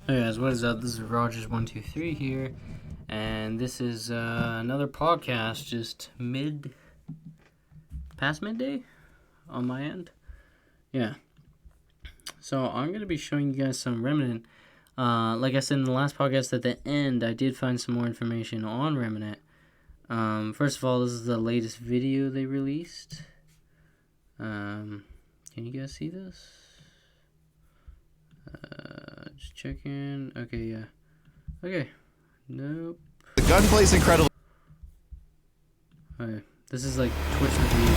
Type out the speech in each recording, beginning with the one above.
Hey guys, what is up? This is Rogers123 here, and this is another podcast just past midday on my end. Yeah. So I'm going to be showing you guys some Remnant. Like I said in the last podcast at the end, I did find some more information on Remnant. First of all, this is the latest video they released. Can you guys see this? Just checking. Okay, yeah. Okay. Nope. The gunplay's incredible. Okay. This is like Twitch review.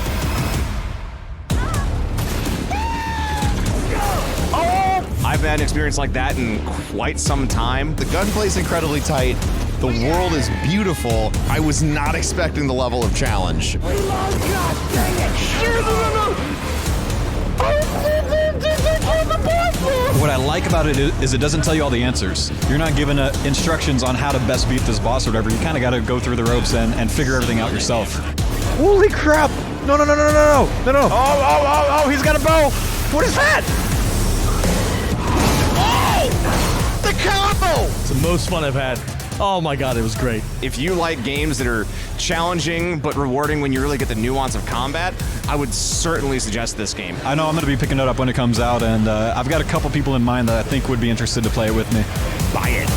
Oh! I've had an experience like that in quite some time. The gunplay's incredibly tight. The world is beautiful. I was not expecting the level of challenge. What I like about it is it doesn't tell you all the answers. You're not given instructions on how to best beat this boss or whatever. You kind of got to go through the ropes and figure everything out yourself. Holy crap! No! Oh, he's got a bow! What is that? Oh! The combo! It's the most fun I've had. Oh my god, it was great. If you like games that are challenging but rewarding when you really get the nuance of combat, I would certainly suggest this game. I know I'm going to be picking it up when it comes out, and I've got a couple people in mind that I think would be interested to play it with me. Buy it.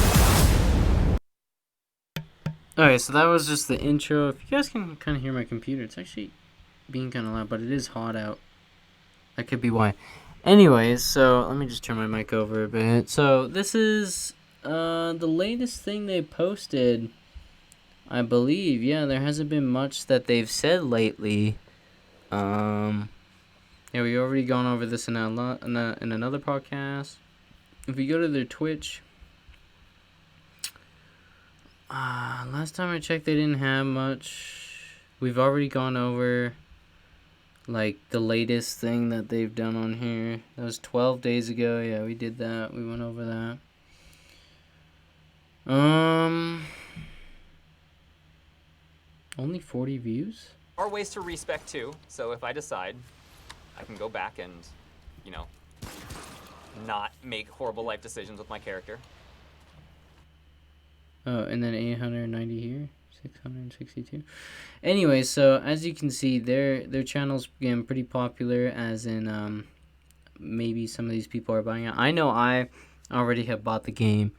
Alright, so that was just the intro. If you guys can kind of hear my computer, it's actually being kind of loud, but it is hot out. That could be why. Anyways, so let me just turn my mic over a bit. So this is the latest thing they posted, I believe. Yeah, there hasn't been much that they've said lately. Yeah, we already gone over this in another podcast. If we go to their Twitch, last time I checked, they didn't have much. We've already gone over like the latest thing that they've done on here. That was 12 days ago. Yeah, we did that. We went over that. Only 40 views? Are ways to respec too, so if I decide, I can go back and, not make horrible life decisions with my character. Oh, and then 890 here, 662. Anyway, so as you can see, their channel's getting pretty popular, as in maybe some of these people are buying it. I know I already have bought the game.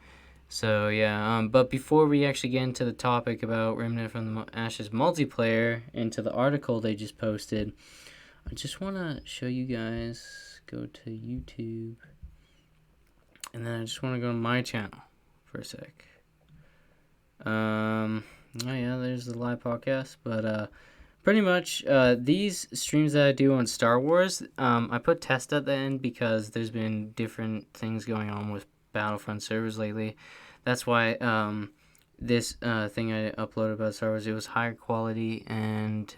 So yeah, but before we actually get into the topic about Remnant from the Ashes multiplayer, into the article they just posted, I just want to show you guys, go to YouTube, and then I just want to go to my channel for a sec. Oh yeah, there's the live podcast, but pretty much these streams that I do on Star Wars, I put test at the end because there's been different things going on with Battlefront servers lately. That's why this thing I uploaded about Star Wars, it was higher quality, and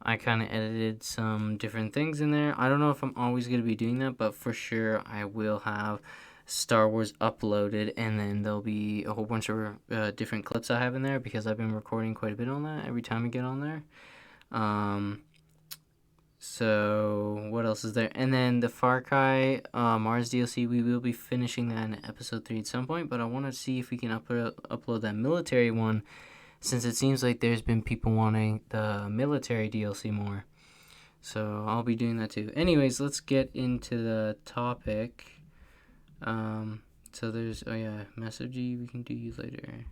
I kind of edited some different things in there. I don't know if I'm always going to be doing that, but for sure I will have Star Wars uploaded, and then there'll be a whole bunch of different clips I have in there, because I've been recording quite a bit on that every time I get on there. So what else is there? And then the Far Cry Mars DLC, we will be finishing that in episode 3 at some point, but I want to see if we can upload that military one, since it seems like there's been people wanting the military DLC more. So I'll be doing that too. Anyways, let's get into the topic. So there's, oh yeah, messagey, we can do you later.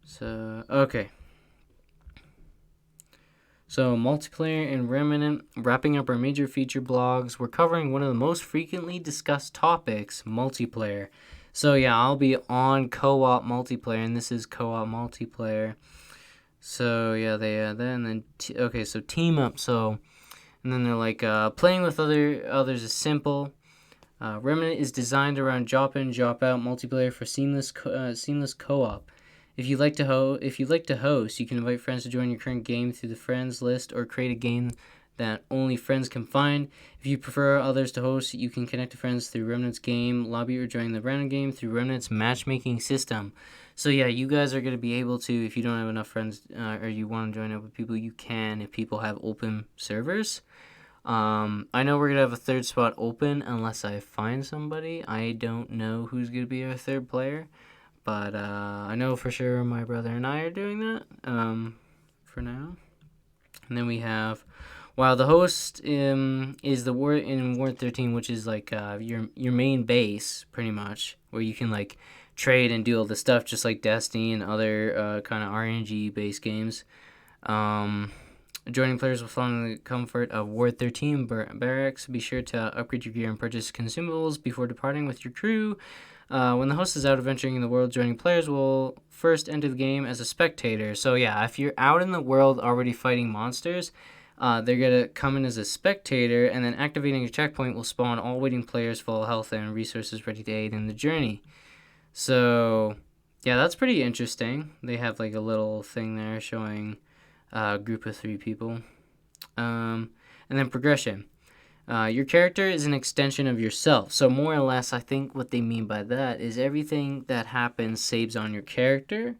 So, okay. So, multiplayer and Remnant, wrapping up our major feature blogs. We're covering one of the most frequently discussed topics, multiplayer. So, yeah, I'll be on co-op multiplayer, and this is co-op multiplayer. So, yeah, they that, and then, okay, so team up. So, and then they're like, playing with others is simple. Remnant is designed around drop in, drop out multiplayer for seamless co-op. If you like to host, you can invite friends to join your current game through the friends list, or create a game that only friends can find. If you prefer others to host, you can connect to friends through Remnant's game lobby, or join the random game through Remnant's matchmaking system. So yeah, you guys are going to be able to, if you don't have enough friends or you want to join up with people, you can if people have open servers. I know we're gonna have a third spot open unless I find somebody. I don't know who's gonna be our third player, but I know for sure my brother and I are doing that for now. And then we have, while the host is the Ward in Ward 13, which is like your main base pretty much, where you can like trade and do all the stuff just like Destiny and other kind of RNG based games. Joining players will find the comfort of Ward 13 barracks. Be sure to upgrade your gear and purchase consumables before departing with your crew. When the host is out adventuring in the world, joining players will first enter the game as a spectator. So yeah, if you're out in the world already fighting monsters, they're going to come in as a spectator, and then activating a checkpoint will spawn all waiting players full of health and resources ready to aid in the journey. So yeah, that's pretty interesting. They have like a little thing there showing a group of 3 people. And then progression. Your character is an extension of yourself. So more or less, I think what they mean by that is everything that happens saves on your character.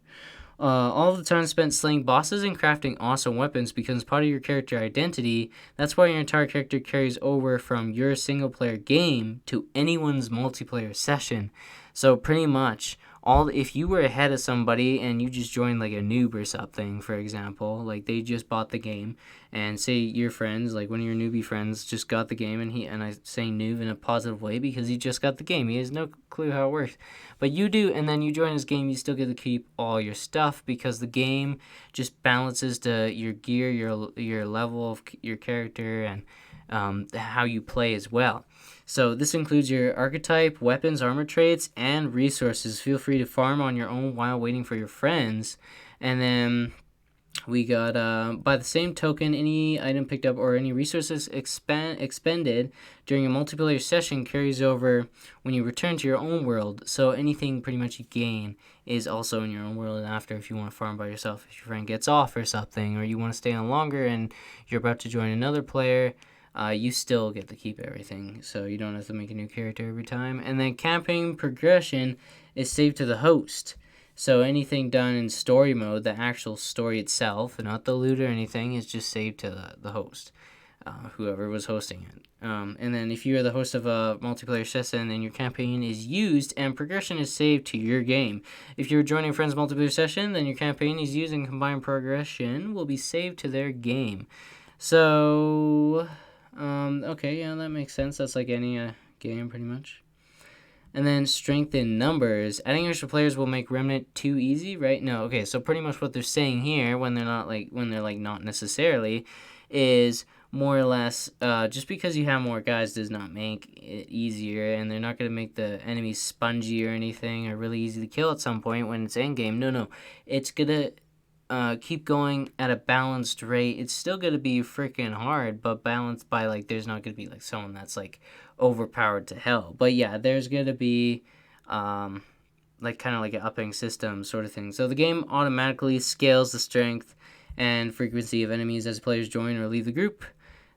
All the time spent slaying bosses and crafting awesome weapons becomes part of your character identity. That's why your entire character carries over from your single-player game to anyone's multiplayer session. So pretty much, if you were ahead of somebody and you just joined like a noob or something, for example, like they just bought the game, and say your friends, like one of your newbie friends, just got the game, and I say noob in a positive way because he just got the game. He has no clue how it works, but you do, and then you join his game. You still get to keep all your stuff because the game just balances to your gear, your level of your character, and how you play as well. So this includes your archetype, weapons, armor traits, and resources. Feel free to farm on your own while waiting for your friends. And then we got, by the same token, any item picked up or any resources expended during a multiplayer session carries over when you return to your own world. So anything pretty much you gain is also in your own world after, if you want to farm by yourself. If your friend gets off or something, or you want to stay on longer and you're about to join another player, you still get to keep everything, so you don't have to make a new character every time. And then campaign progression is saved to the host. So anything done in story mode, the actual story itself, not the loot or anything, is just saved to the host, whoever was hosting it. And then if you are the host of a multiplayer session, then your campaign is used and progression is saved to your game. If you're joining a friend's multiplayer session, then your campaign is used and combined progression will be saved to their game. So okay, yeah, that makes sense. That's like any game, pretty much. And then strength in numbers. Adding extra players will make Remnant too easy, right? No, okay, so pretty much what they're saying here, when they're not necessarily, is more or less, just because you have more guys does not make it easier, and they're not going to make the enemies spongy or anything, or really easy to kill at some point when it's endgame. No, it's going to keep going at a balanced rate. It's still going to be freaking hard, but balanced by, like, there's not going to be, like, someone that's, like, overpowered to hell. But, yeah, there's going to be, like, kind of like an upping system sort of thing. So the game automatically scales the strength and frequency of enemies as players join or leave the group.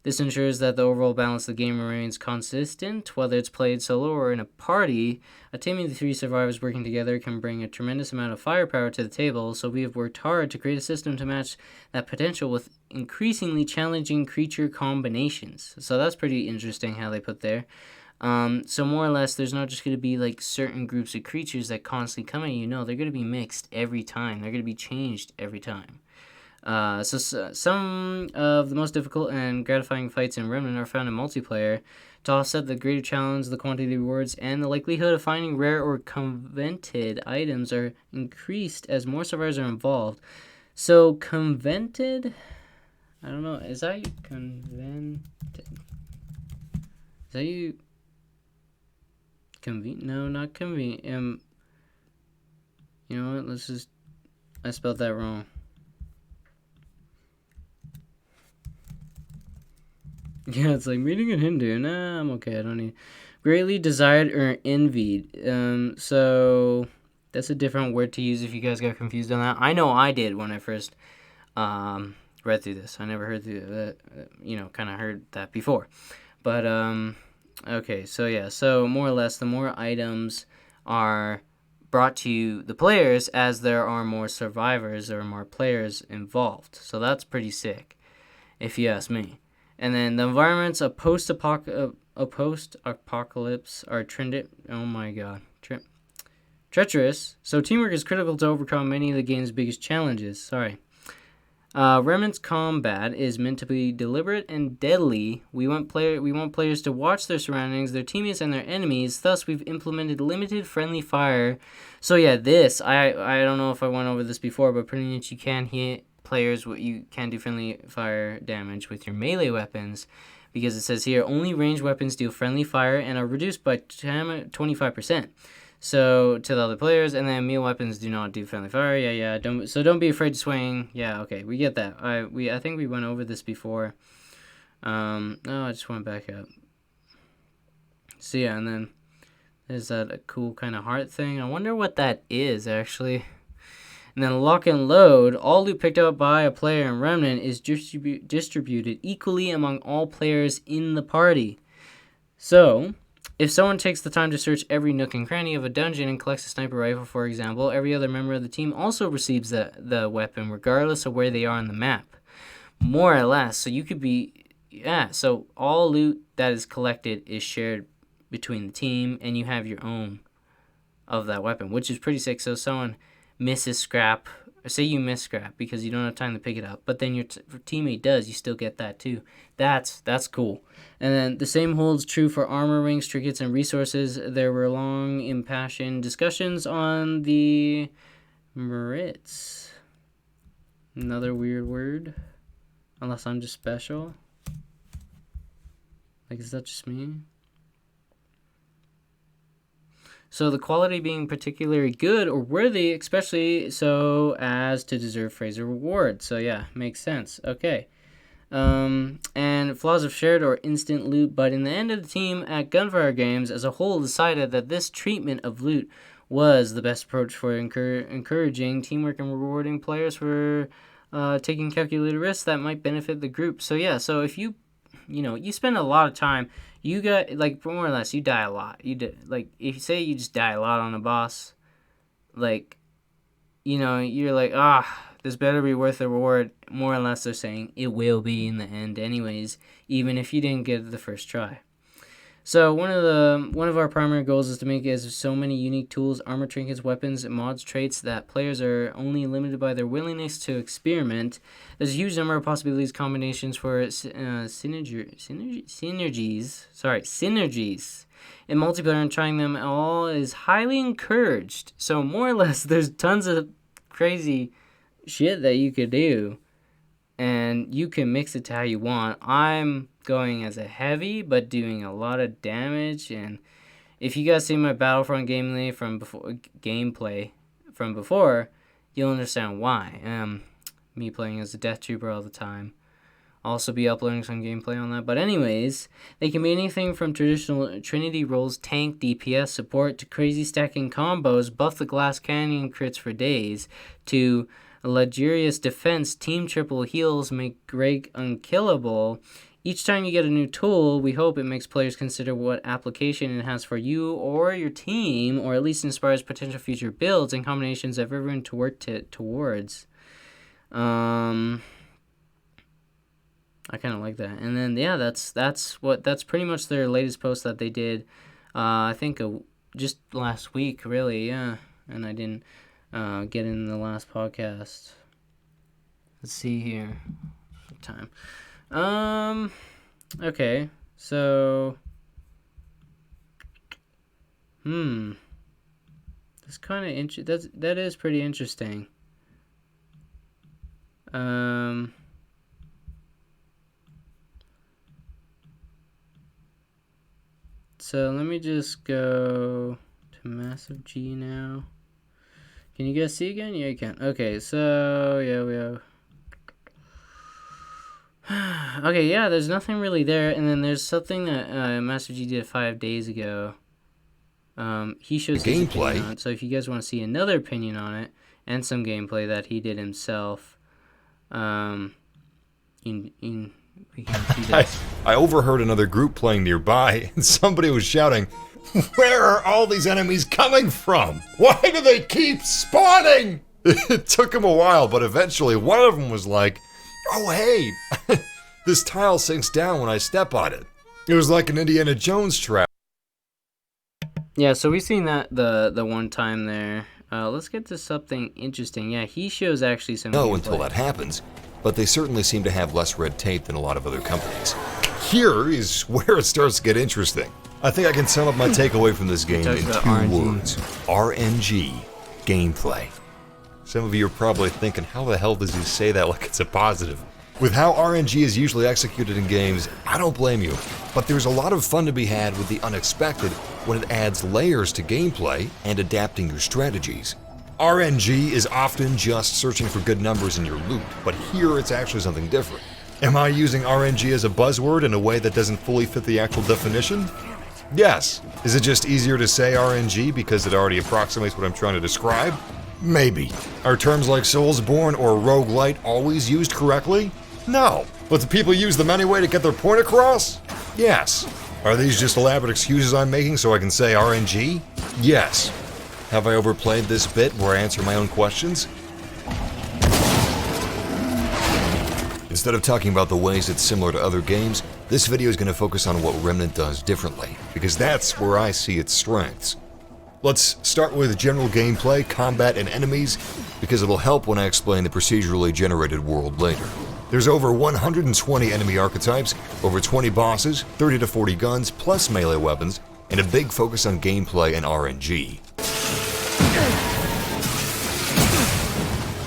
This ensures that the overall balance of the game remains consistent, whether it's played solo or in a party. A team of the 3 survivors working together can bring a tremendous amount of firepower to the table, so we have worked hard to create a system to match that potential with increasingly challenging creature combinations. So that's pretty interesting how they put there. So more or less, there's not just going to be like certain groups of creatures that constantly come at you. No, they're going to be mixed every time. They're going to be changed every time. So some of the most difficult and gratifying fights in Remnant are found in multiplayer. To offset the greater challenge, the quantity of rewards and the likelihood of finding rare or convented items are increased as more survivors are involved. So convented, I don't know, is that you convented? Is that you? No, not convenient. You know what? I spelled that wrong. Yeah, it's like reading in Hindu. Nah, I'm okay. I don't need. Greatly desired or envied. So that's a different word to use if you guys got confused on that. I know I did when I first read through this. I never heard through that. Kind of heard that before. But okay, so yeah, so more or less, the more items are brought to the players as there are more survivors or more players involved. So that's pretty sick, if you ask me. And then the environments of post-apocalypse are trended. Oh my god. Treacherous. So teamwork is critical to overcome many of the game's biggest challenges. Sorry. Remnant's combat is meant to be deliberate and deadly. We want players to watch their surroundings, their teammates, and their enemies. Thus, we've implemented limited friendly fire. So yeah, this I don't know if I went over this before, but pretty much you can hit players. You can do friendly fire damage with your melee weapons, because it says here only ranged weapons deal friendly fire and are reduced by 25%. So to the other players, and then melee weapons do not do friendly fire. Yeah. Don't be afraid to swing. Yeah, okay, we get that. I think we went over this before. I just went back up. So yeah, and then there's that a cool kind of heart thing. I wonder what that is actually. And then lock and load. All loot picked up by a player in Remnant is distributed equally among all players in the party. So if someone takes the time to search every nook and cranny of a dungeon and collects a sniper rifle, for example, every other member of the team also receives the weapon, regardless of where they are on the map. More or less. So you could be... Yeah, so all loot that is collected is shared between the team, and you have your own of that weapon, which is pretty sick. So someone misses scrap, or say you miss scrap because you don't have time to pick it up, but then your teammate does, you still get that too. That's cool. And then the same holds true for armor rings, trinkets, and resources. There were long, impassioned discussions on the merits. Another weird word. Unless I'm just special. Like, is that just me? So the quality being particularly good or worthy, especially so as to deserve Fraser reward. So yeah, makes sense. Okay. And flaws of shared or instant loot, but in the end of the team at Gunfire Games as a whole decided that this treatment of loot was the best approach for encouraging teamwork and rewarding players for taking calculated risks that might benefit the group. So yeah, so if you spend a lot of time, you got, like, more or less, you die a lot. Like, if you say you just die a lot on a boss, like, you're like, this better be worth the reward. More or less, they're saying it will be in the end anyways, even if you didn't get it the first try. So one of our primary goals is to make as so many unique tools, armor, trinkets, weapons, mods, traits that players are only limited by their willingness to experiment. There's a huge number of possibilities, combinations for synergies in multiplayer, and trying them all is highly encouraged. So more or less, there's tons of crazy shit that you could do, and you can mix it to how you want. I'm going as a heavy, but doing a lot of damage. And if you guys see my Battlefront gameplay from before, you'll understand why. Me playing as a Death Trooper all the time. I'll also be uploading some gameplay on that. But anyways, they can be anything from traditional Trinity rolls, tank, DPS support, to crazy stacking combos, buff the Glass Canyon crits for days, to luxurious defense, team triple heals, make Greg unkillable. Each time you get a new tool, we hope it makes players consider what application it has for you or your team, or at least inspires potential future builds and combinations of everyone to work towards. I kind of like that. And then yeah, that's pretty much their latest post that they did. I think just last week, really. Yeah, and I didn't get in the last podcast. Let's see here. Time. Okay, so, that's kind of that is pretty interesting. So let me just go to Massive G now. Can you guys see again? Yeah, you can. Okay, so yeah, we have. Okay, yeah, there's nothing really there, and then there's something that Master G did 5 days ago. He shows his opinion on it, so if you guys want to see another opinion on it, and some gameplay that he did himself, we can see that. I overheard another group playing nearby, and somebody was shouting, "Where are all these enemies coming from? Why do they keep spawning?" It took him a while, but eventually one of them was like, "Oh hey, This tile sinks down when I step on it. It was like an Indiana Jones trap. Yeah, so we've seen that the one time there. Let's get to something interesting. Yeah, he shows actually some No, gameplay. until that happens, but they certainly seem to have less red tape than a lot of other companies. Here is where it starts to get interesting. I think I can sum up my takeaway from this game in 2 words. RNG gameplay. Some of you are probably thinking, how the hell does he say that like it's a positive? With how RNG is usually executed in games, I don't blame you, but there's a lot of fun to be had with the unexpected when it adds layers to gameplay and adapting your strategies. RNG is often just searching for good numbers in your loot, but here it's actually something different. Am I using RNG as a buzzword in a way that doesn't fully fit the actual definition? Yes. Is it just easier to say RNG because it already approximates what I'm trying to describe? Maybe. Are terms like Soulsborne or roguelite always used correctly? No. But do people use them anyway to get their point across? Yes. Are these just elaborate excuses I'm making so I can say RNG? Yes. Have I overplayed this bit where I answer my own questions? Instead of talking about the ways it's similar to other games, this video is going to focus on what Remnant does differently, because that's where I see its strengths. Let's start with general gameplay, combat, and enemies, because it'll help when I explain the procedurally generated world later. There's over 120 enemy archetypes, over 20 bosses, 30 to 40 guns, plus melee weapons, and a big focus on gameplay and RNG.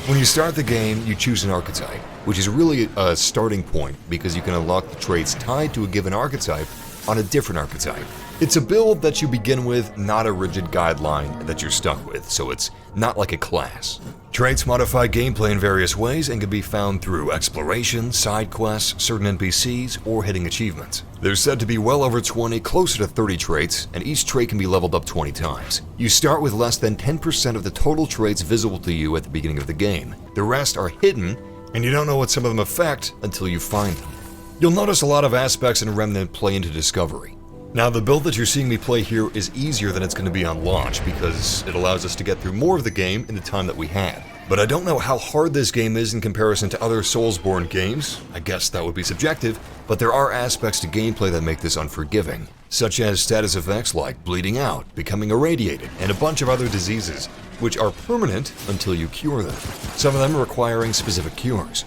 When you start the game, you choose an archetype, which is really a starting point because you can unlock the traits tied to a given archetype on a different archetype. It's a build that you begin with, not a rigid guideline that you're stuck with, so it's not like a class. Traits modify gameplay in various ways and can be found through exploration, side quests, certain NPCs, or hitting achievements. There's said to be well over 20, closer to 30 traits, and each trait can be leveled up 20 times. You start with less than 10% of the total traits visible to you at the beginning of the game. The rest are hidden, and you don't know what some of them affect until you find them. You'll notice a lot of aspects in Remnant play into discovery. Now, the build that you're seeing me play here is easier than it's going to be on launch because it allows us to get through more of the game in the time that we had. But I don't know how hard this game is in comparison to other Soulsborne games. I guess that would be subjective, but there are aspects to gameplay that make this unforgiving, such as status effects like bleeding out, becoming irradiated, and a bunch of other diseases, which are permanent until you cure them, some of them requiring specific cures.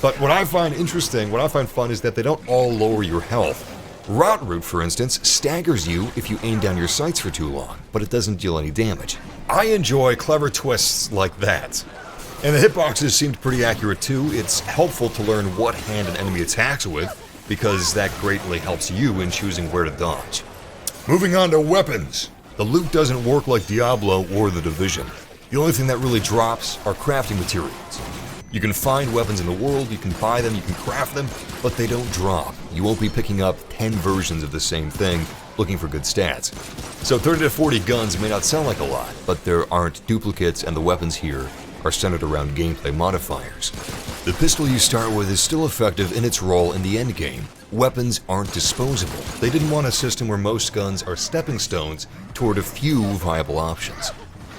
But what I find interesting, what I find fun is that they don't all lower your health. Rot Root, for instance, staggers you if you aim down your sights for too long, but it doesn't deal any damage. I enjoy clever twists like that. And the hitboxes seemed pretty accurate too. It's helpful to learn what hand an enemy attacks with, because that greatly helps you in choosing where to dodge. Moving on to weapons. The loot doesn't work like Diablo or The Division. The only thing that really drops are crafting materials. You can find weapons in the world, you can buy them, you can craft them, but they don't drop. You won't be picking up 10 versions of the same thing looking for good stats. So 30 to 40 guns may not sound like a lot, but there aren't duplicates, and the weapons here are centered around gameplay modifiers. The pistol you start with is still effective in its role in the endgame. Weapons aren't disposable. They didn't want a system where most guns are stepping stones toward a few viable options.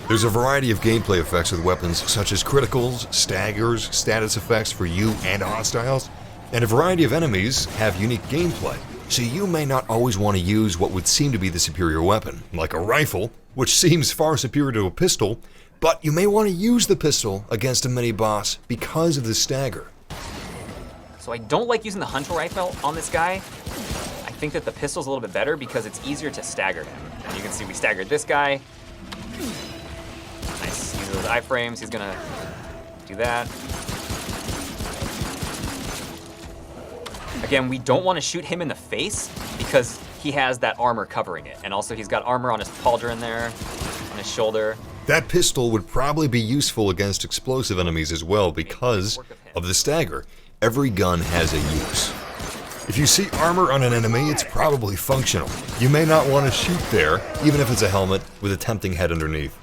There's a variety of gameplay effects with weapons such as criticals, staggers, status effects for you and hostiles, and a variety of enemies have unique gameplay, so you may not always want to use what would seem to be the superior weapon, like a rifle, which seems far superior to a pistol, but you may want to use the pistol against a mini-boss because of the stagger. So I don't like using the hunter rifle on this guy. I think that the pistol's a little bit better because it's easier to stagger him. And you can see we staggered this guy. Nice, use those iframes, he's gonna do that. Again, we don't want to shoot him in the face because he has that armor covering it. And also he's got armor on his pauldron there, on his shoulder. That pistol would probably be useful against explosive enemies as well because of the stagger. Every gun has a use. If you see armor on an enemy, it's probably functional. You may not want to shoot there, even if it's a helmet with a tempting head underneath.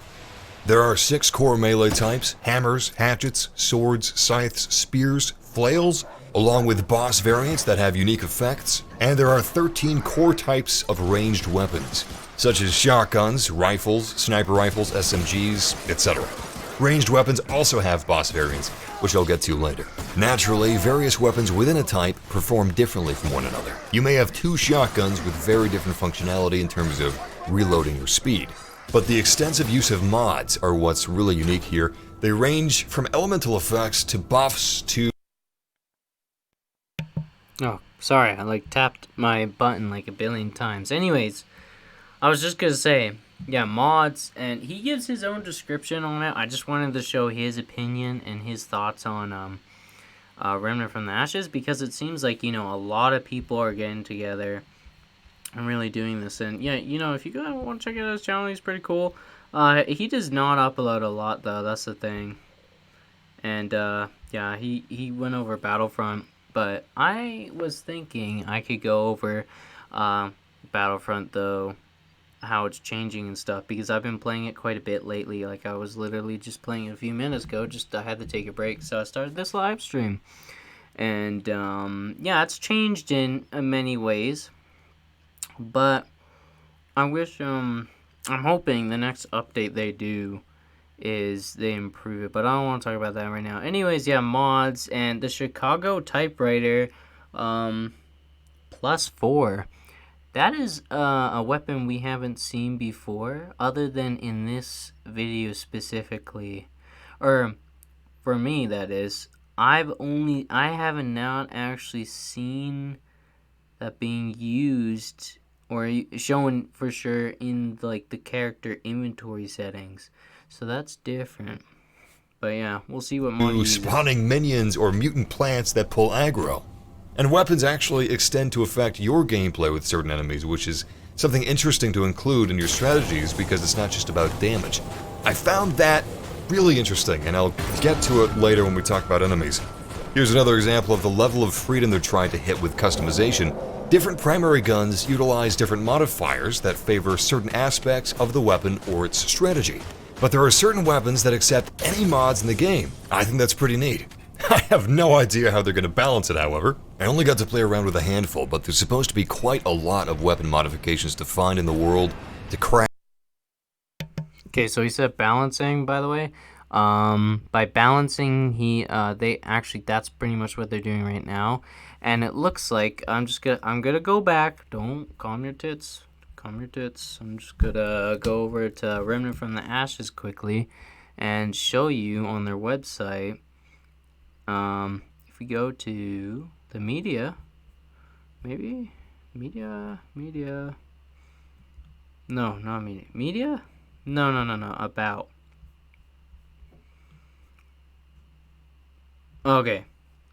There are 6 core melee types: hammers, hatchets, swords, scythes, spears, flails, along with boss variants that have unique effects, and there are 13 core types of ranged weapons, such as shotguns, rifles, sniper rifles, SMGs, etc. Ranged weapons also have boss variants, which I'll get to later. Naturally, various weapons within a type perform differently from one another. You may have 2 shotguns with very different functionality in terms of reloading or speed. But the extensive use of mods are what's really unique here. They range from elemental effects to buffs to... Oh, sorry, I tapped my button like a billion times. Anyways, I was just gonna say, yeah, mods, and he gives his own description on it. I just wanted to show his opinion and his thoughts on Remnant from the Ashes, because it seems like, a lot of people are getting together and really doing this. And yeah, if you guys want to check out his channel, he's pretty cool. He does not upload a lot though, that's the thing. And yeah, he went over Battlefront, but I was thinking I could go over Battlefront though, how it's changing and stuff, because I've been playing it quite a bit lately. Like, I was literally just playing it a few minutes ago, I had to take a break, so I started this live stream. And yeah, it's changed in many ways, but I wish I'm hoping the next update they do is they improve it, but I don't want to talk about that right now. Anyways, yeah, mods, and the Chicago typewriter +4. That is a weapon we haven't seen before, other than in this video specifically. Or, for me, that is. I haven't not actually seen that being used or shown for sure in, the character inventory settings. So that's different. But yeah, we'll see what mod uses. spawning minions or mutant plants that pull aggro. And weapons actually extend to affect your gameplay with certain enemies, which is something interesting to include in your strategies because it's not just about damage. I found that really interesting, and I'll get to it later when we talk about enemies. Here's another example of the level of freedom they're trying to hit with customization. Different primary guns utilize different modifiers that favor certain aspects of the weapon or its strategy. But there are certain weapons that accept any mods in the game. I think that's pretty neat. I have no idea how they're going to balance it, however. I only got to play around with a handful, but there's supposed to be quite a lot of weapon modifications to find in the world to craft. Okay, so he said balancing, by the way. By balancing, that's pretty much what they're doing right now. And it looks like, I'm gonna go back. Don't calm your tits. Calm your tits. I'm just gonna go over to Remnant from the Ashes quickly and show you on their website. If we go to the media, maybe media, no, not media, no, about. Okay,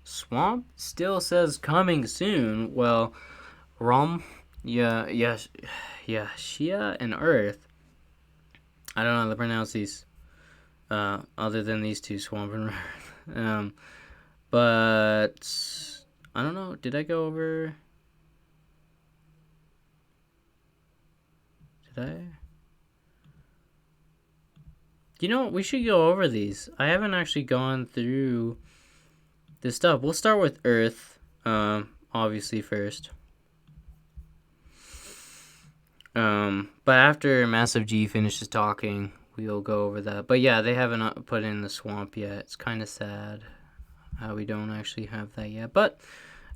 Swamp still says coming soon. Well, Shia and Earth. I don't know how to pronounce these, other than these two, Swamp and Earth. But I don't know. Did I go over? Did I? You know what? We should go over these. I haven't actually gone through this stuff. We'll start with Earth, obviously first. But after Massive G finishes talking, we'll go over that. But yeah, they haven't put in the Swamp yet. It's kind of sad how we don't actually have that yet, but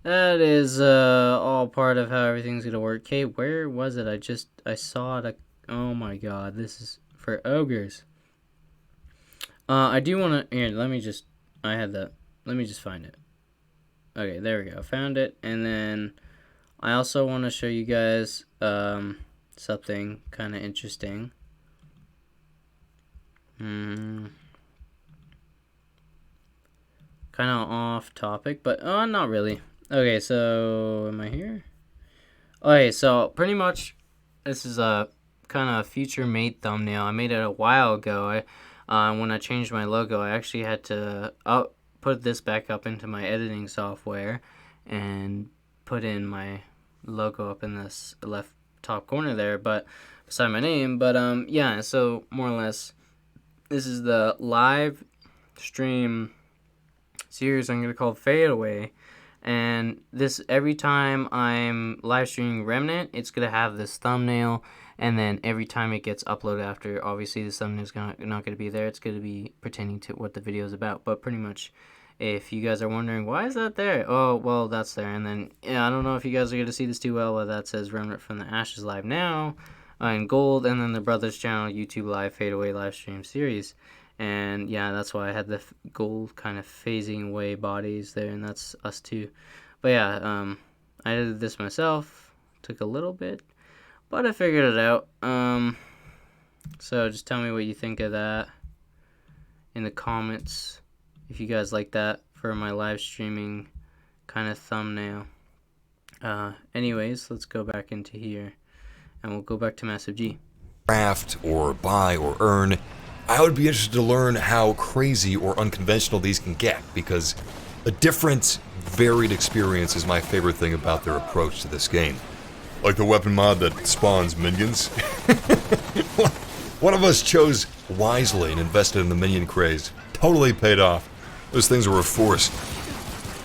that is all part of how everything's gonna work. Okay, where was it? I saw it. Oh my god, this is for ogres. I do want to, here, let me just find it. Okay, there we go, found it. And then I also want to show you guys something kind of interesting. Kind of off topic, but not really. Okay, so am I here? Okay, so pretty much this is a kind of future made thumbnail. I made it a while ago. When I changed my logo, I actually had to put this back up into my editing software and put in my logo up in this left top corner there, but beside my name. But yeah, so more or less, this is the live stream series I'm gonna call Fade Away, and this, every time I'm live streaming Remnant, it's gonna have this thumbnail, And then every time it gets uploaded after, obviously the thumbnail's not going to be there. It's going to be pertaining to what the video is about. But pretty much, if you guys are wondering, why is that there? Oh, well, that's there. And then, yeah, I don't know if you guys are going to see this too well, but that says Remnant from the Ashes live now in gold. And then the Brothers channel, YouTube live, fadeaway live stream series. And yeah, that's why I had the gold kind of phasing away bodies there. And that's us too. But yeah, I did this myself. Took a little bit, but I figured it out. So just tell me what you think of that in the comments, if you guys like that for my live streaming kind of thumbnail. Anyways, let's go back into here, and we'll go back to Massive G. Craft or buy or earn, I would be interested to learn how crazy or unconventional these can get, because a different, varied experience is my favorite thing about their approach to this game. Like the weapon mod that spawns minions. One of us chose wisely and invested in the minion craze. Totally paid off. Those things were a force.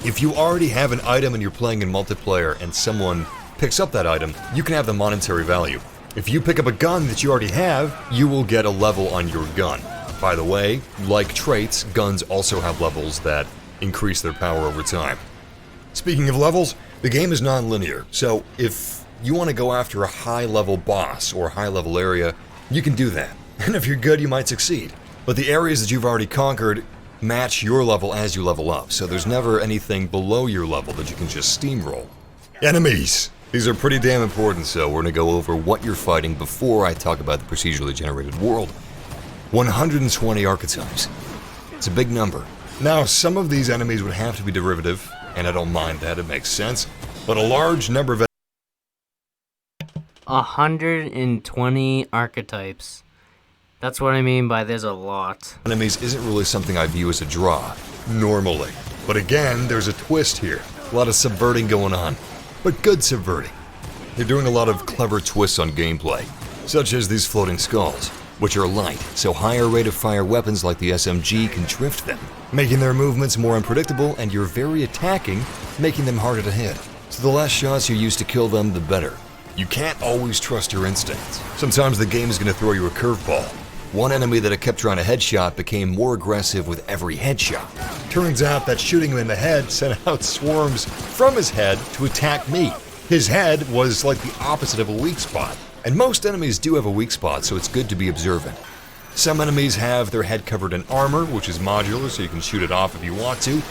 If you already have an item and you're playing in multiplayer and someone picks up that item, you can have the monetary value. If you pick up a gun that you already have, you will get a level on your gun. By the way, like traits, guns also have levels that increase their power over time. Speaking of levels, the game is non-linear, so if you want to go after a high-level boss or a high-level area, you can do that. And if you're good, you might succeed. But the areas that you've already conquered match your level as you level up, so there's never anything below your level that you can just steamroll. Enemies! These are pretty damn important, so we're going to go over what you're fighting before I talk about the procedurally generated world. 120 archetypes. It's a big number. Now, some of these enemies would have to be derivative, and I don't mind that, it makes sense, but a large number of 120 archetypes. That's what I mean by there's a lot. enemies isn't really something I view as a draw, normally. But again, there's a twist here. A lot of subverting going on, but good subverting. They're doing a lot of clever twists on gameplay, such as these floating skulls, which are light, so higher rate of fire weapons like the SMG can drift them, making their movements more unpredictable, and you're very attacking, making them harder to hit. So the less shots you use to kill them, the better. You can't always trust your instincts. Sometimes the game is going to throw you a curveball. One enemy that I kept trying to headshot became more aggressive with every headshot. Turns out that shooting him in the head sent out swarms from his head to attack me. His head was like the opposite of a weak spot. And most enemies do have a weak spot, so it's good to be observant. Some enemies have their head covered in armor, which is modular, so you can shoot it off if you want to,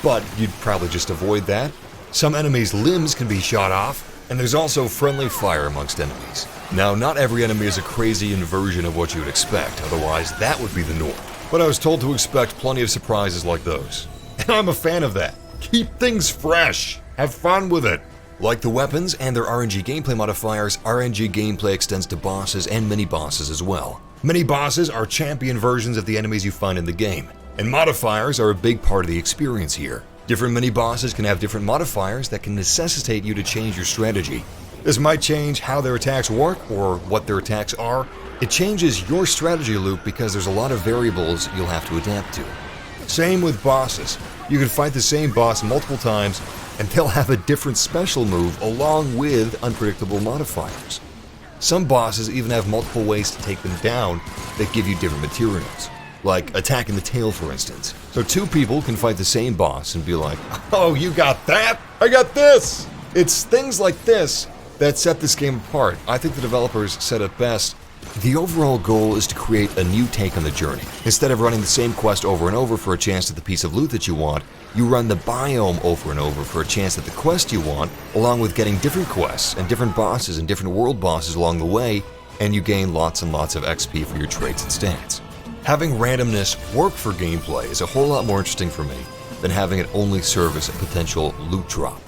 but you'd probably just avoid that. Some enemies' limbs can be shot off, and there's also friendly fire amongst enemies. Now, not every enemy is a crazy inversion of what you would expect, otherwise that would be the norm. But I was told to expect plenty of surprises like those. And I'm a fan of that. Keep things fresh. Have fun with it. Like the weapons and their RNG gameplay modifiers, RNG gameplay extends to bosses and mini-bosses as well. Mini-bosses are champion versions of the enemies you find in the game, and modifiers are a big part of the experience here. Different mini-bosses can have different modifiers that can necessitate you to change your strategy. This might change how their attacks work or what their attacks are. It changes your strategy loop because there's a lot of variables you'll have to adapt to. Same with bosses. You can fight the same boss multiple times and they'll have a different special move along with unpredictable modifiers. Some bosses even have multiple ways to take them down that give you different materials, like attacking the tail for instance. So two people can fight the same boss and be like, oh, you got that? I got this! It's things like this that set this game apart. I think the developers said it best. The overall goal is to create a new take on the journey. Instead of running the same quest over and over for a chance at the piece of loot that you want, you run the biome over and over for a chance at the quest you want, along with getting different quests and different bosses and different world bosses along the way, and you gain lots and lots of XP for your traits and stats. Having randomness work for gameplay is a whole lot more interesting for me than having it only serve as a potential loot drop.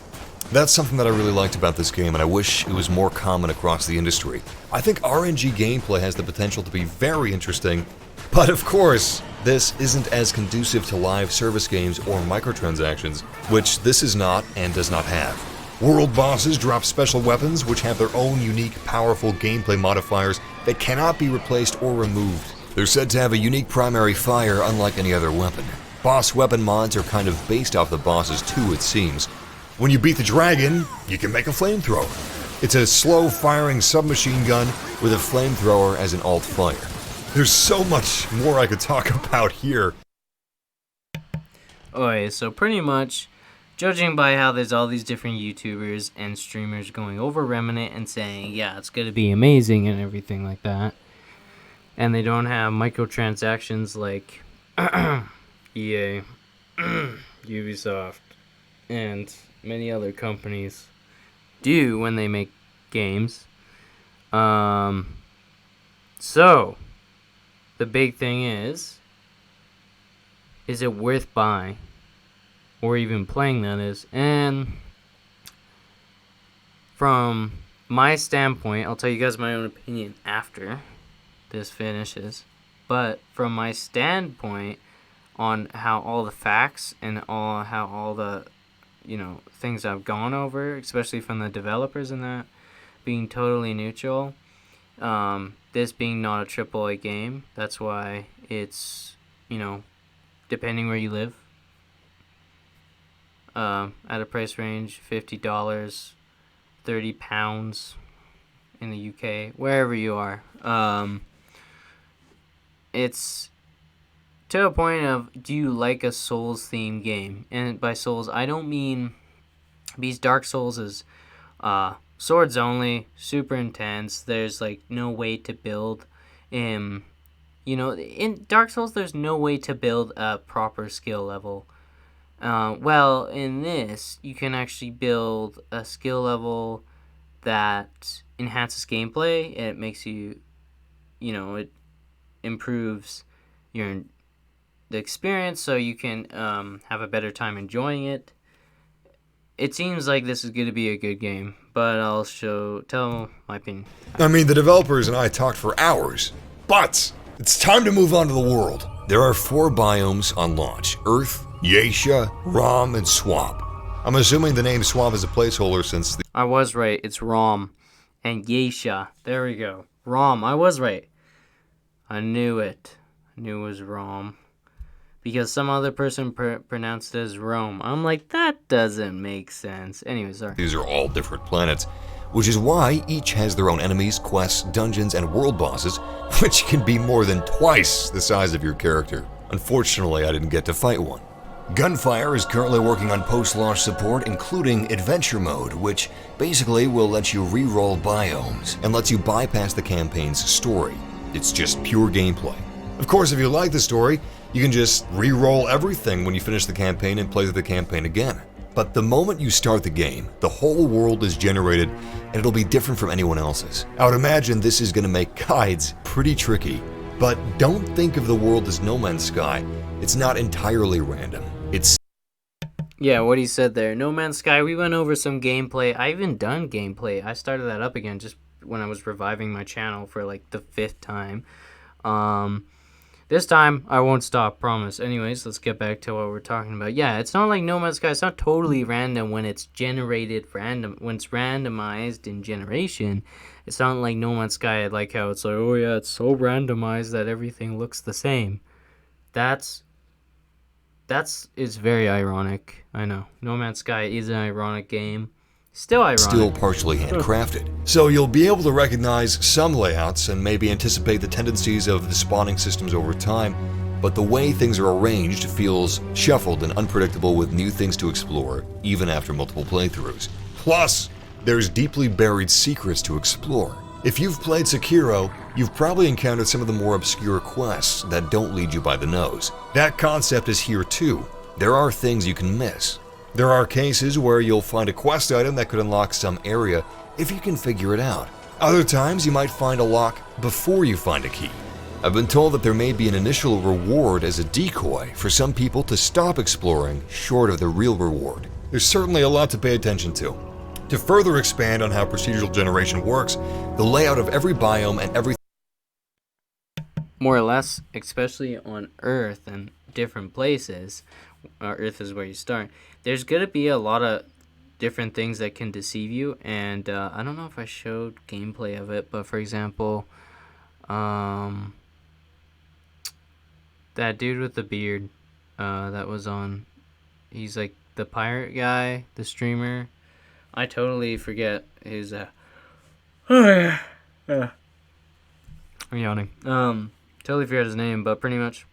That's something that I really liked about this game, and I wish it was more common across the industry. I think RNG gameplay has the potential to be very interesting, but of course, this isn't as conducive to live service games or microtransactions, which this is not and does not have. World bosses drop special weapons which have their own unique, powerful gameplay modifiers that cannot be replaced or removed. They're said to have a unique primary fire unlike any other weapon. Boss weapon mods are kind of based off the bosses too, it seems. When you beat the dragon, you can make a flamethrower. It's a slow-firing submachine gun with a flamethrower as an alt fire. There's so much more I could talk about here. Okay, so pretty much, judging by how there's all these different YouTubers and streamers going over Remnant and saying, yeah, it's going to be amazing and everything like that, and they don't have microtransactions like EA, Ubisoft, and many other companies do when they make games. So, the big thing is it worth buying? Or even playing, that is. And from my standpoint, I'll tell you guys my own opinion after this finishes. But from my standpoint on how all the facts and how all the things I've gone over, especially from the developers and that being totally neutral, this being not a AAA game, that's why it's depending where you live, at a price range $50, £30 in the UK, wherever you are. It's to a point of, do you like a Souls themed game? And by Souls, I don't mean, because Dark Souls is swords only, super intense. There's like no way to build in Dark Souls, there's no way to build a proper skill level. Well, in this, you can actually build a skill level that enhances gameplay. It makes you, it improves the experience, so you can have a better time enjoying it. It seems like this is going to be a good game, but I'll tell my opinion. I mean, the developers and I talked for hours, but it's time to move on to the world. There are 4 biomes on launch: Earth, Geisha, Rom, and Swamp. I'm assuming the name Swamp is a placeholder since I was right. It's Rom and Geisha. There we go. Rom. I was right. I knew it. I knew it was Rom. Because some other person pronounced it as Rome. I'm like, that doesn't make sense. Anyway, sorry. These are all different planets, which is why each has their own enemies, quests, dungeons, and world bosses, which can be more than twice the size of your character. Unfortunately, I didn't get to fight one. Gunfire is currently working on post-launch support, including Adventure Mode, which basically will let you re-roll biomes and lets you bypass the campaign's story. It's just pure gameplay. Of course, if you like the story, you can just re-roll everything when you finish the campaign and play through the campaign again. But the moment you start the game, the whole world is generated and it'll be different from anyone else's. I would imagine this is going to make guides pretty tricky. But don't think of the world as No Man's Sky. It's not entirely random. Yeah, what he said there. No Man's Sky, we went over some gameplay. I even done gameplay. I started that up again just when I was reviving my channel for like the 5th time. This time, I won't stop, promise. Anyways, let's get back to what we're talking about. Yeah, it's not like No Man's Sky. It's not totally random when it's generated random. When it's randomized in generation, it's not like No Man's Sky. I like how it's like, oh yeah, it's so randomized that everything looks the same. That's very ironic. I know. No Man's Sky is an ironic game. Still ironic. Still partially handcrafted. So you'll be able to recognize some layouts and maybe anticipate the tendencies of the spawning systems over time, but the way things are arranged feels shuffled and unpredictable with new things to explore, even after multiple playthroughs. Plus, there's deeply buried secrets to explore. If you've played Sekiro, you've probably encountered some of the more obscure quests that don't lead you by the nose. That concept is here too. There are things you can miss. There are cases where you'll find a quest item that could unlock some area if you can figure it out. Other times you might find a lock before you find a key. I've been told that there may be an initial reward as a decoy for some people to stop exploring short of the real reward. There's certainly a lot to pay attention to. To further expand on how procedural generation works, the layout of every biome and every more or less, especially on Earth and different places, Earth is where you start, there's going to be a lot of different things that can deceive you, and I don't know if I showed gameplay of it, but for example, that dude with the beard that was on, he's like the pirate guy, the streamer. I totally forget his I'm yawning. Totally forgot his name, but pretty much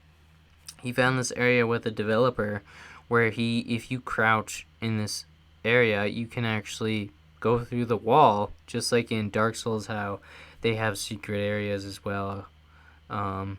he found this area with a developer where if you crouch in this area, you can actually go through the wall, just like in Dark Souls, how they have secret areas as well. And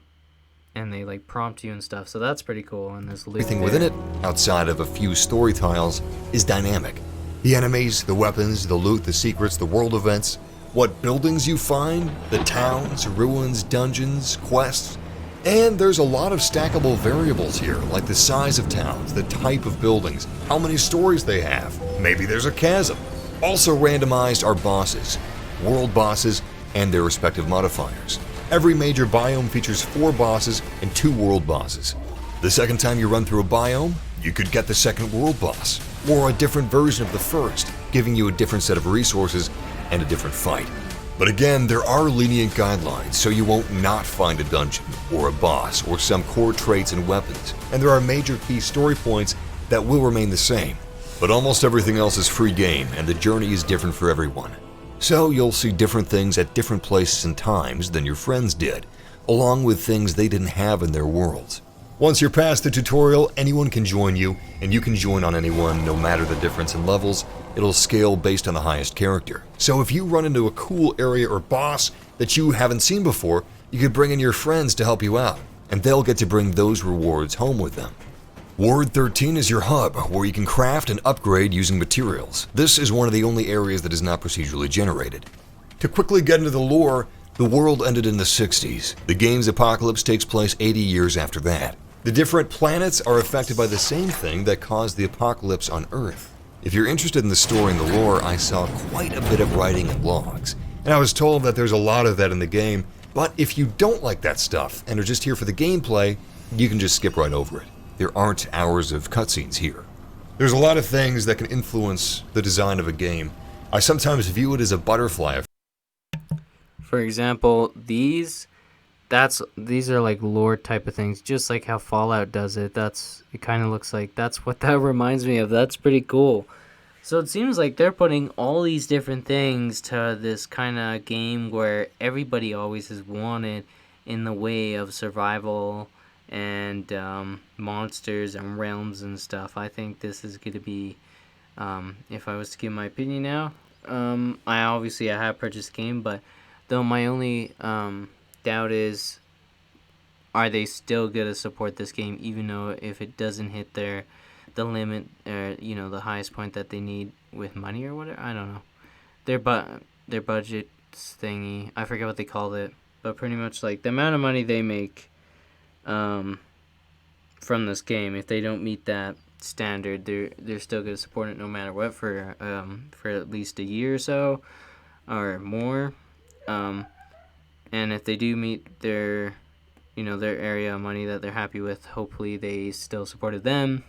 they like prompt you and stuff, so that's pretty cool. And there's Everything within it, outside of a few story tiles, is dynamic. The enemies, the weapons, the loot, the secrets, the world events, what buildings you find, the towns, ruins, dungeons, quests, and there's a lot of stackable variables here, like the size of towns, the type of buildings, how many stories they have, maybe there's a chasm. Also randomized are bosses, world bosses, and their respective modifiers. Every major biome features 4 bosses and 2 world bosses. The second time you run through a biome, you could get the second world boss, or a different version of the first, giving you a different set of resources and a different fight. But again, there are lenient guidelines, so you won't not find a dungeon, or a boss, or some core traits and weapons, and there are major key story points that will remain the same. But almost everything else is free game, and the journey is different for everyone. So you'll see different things at different places and times than your friends did, along with things they didn't have in their worlds. Once you're past the tutorial, anyone can join you, and you can join on anyone no matter the difference in levels. It'll scale based on the highest character. So if you run into a cool area or boss that you haven't seen before, you could bring in your friends to help you out, and they'll get to bring those rewards home with them. Ward 13 is your hub, where you can craft and upgrade using materials. This is one of the only areas that is not procedurally generated. To quickly get into the lore, the world ended in the 60s. The game's apocalypse takes place 80 years after that. The different planets are affected by the same thing that caused the apocalypse on Earth. If you're interested in the story and the lore, I saw quite a bit of writing and logs, and I was told that there's a lot of that in the game, but if you don't like that stuff and are just here for the gameplay, you can just skip right over it. There aren't hours of cutscenes here. There's a lot of things that can influence the design of a game. I sometimes view it as a butterfly. For example, these are like lore type of things, just like how Fallout does it. It kind of looks like that's what that reminds me of. That's pretty cool. So it seems like they're putting all these different things to this kind of game where everybody always has wanted in the way of survival and monsters and realms and stuff. I think this is going to be, if I was to give my opinion now, I have purchased the game, but though my only doubt is, are they still going to support this game even though if it doesn't hit the limit, or the highest point that they need with money or whatever? I don't know. Their budget thingy, I forget what they called it, but pretty much like the amount of money they make from this game, if they don't meet that standard, they're still going to support it no matter what for at least a year or so or more. And if they do meet their area of money that they're happy with, hopefully they still supported them,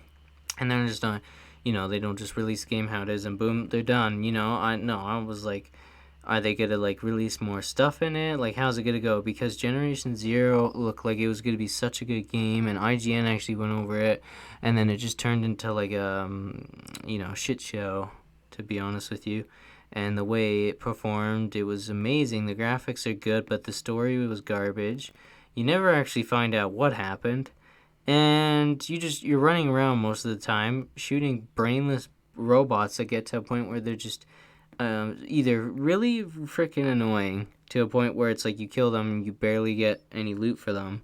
and they're just not, they don't just release the game how it is and boom, they're done. I was like, are they gonna like release more stuff in it? Like, how's it gonna go? Because Generation Zero looked like it was gonna be such a good game, and IGN actually went over it, and then it just turned into like a shit show, to be honest with you. And the way it performed, it was amazing. The graphics are good, but the story was garbage. You never actually find out what happened, and you're running around most of the time shooting brainless robots that get to a point where they're just either really freaking annoying to a point where it's like you kill them and you barely get any loot for them,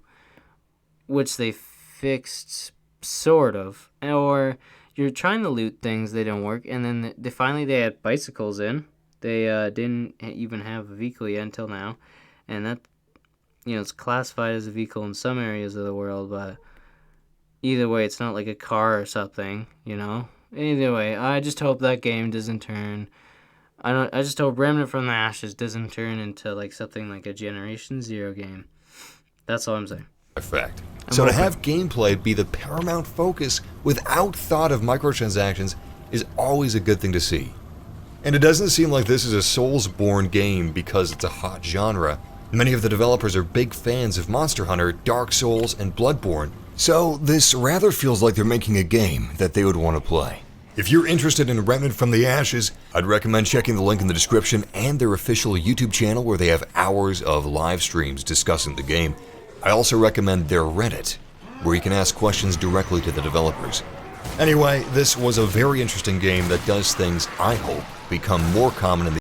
which they fixed sort of, or you're trying to loot things, they don't work, and then they had bicycles in. They didn't even have a vehicle yet until now, and that it's classified as a vehicle in some areas of the world, but either way, it's not like a car or something. Either way, I just hope that game doesn't turn. I just hope Remnant from the Ashes doesn't turn into like something like a Generation Zero game. That's all I'm saying. Effect. So to have gameplay be the paramount focus without thought of microtransactions is always a good thing to see. And it doesn't seem like this is a Souls-born game because it's a hot genre. Many of the developers are big fans of Monster Hunter, Dark Souls, and Bloodborne, so this rather feels like they're making a game that they would want to play. If you're interested in Remnant from the Ashes, I'd recommend checking the link in the description and their official YouTube channel where they have hours of live streams discussing the game. I also recommend their Reddit, where you can ask questions directly to the developers. Anyway, this was a very interesting game that does things, I hope, become more common in the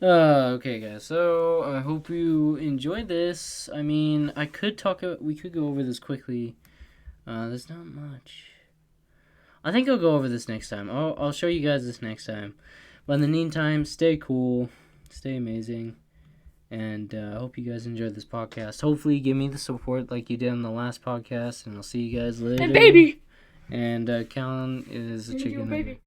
Okay, guys. So I hope you enjoyed this. I mean, we could go over this quickly. There's not much. I think I'll go over this next time. I'll show you guys this next time. But in the meantime, stay cool, stay amazing, and I hope you guys enjoyed this podcast. Hopefully, give me the support like you did on the last podcast, and I'll see you guys later. And baby. And Callan is a chicken.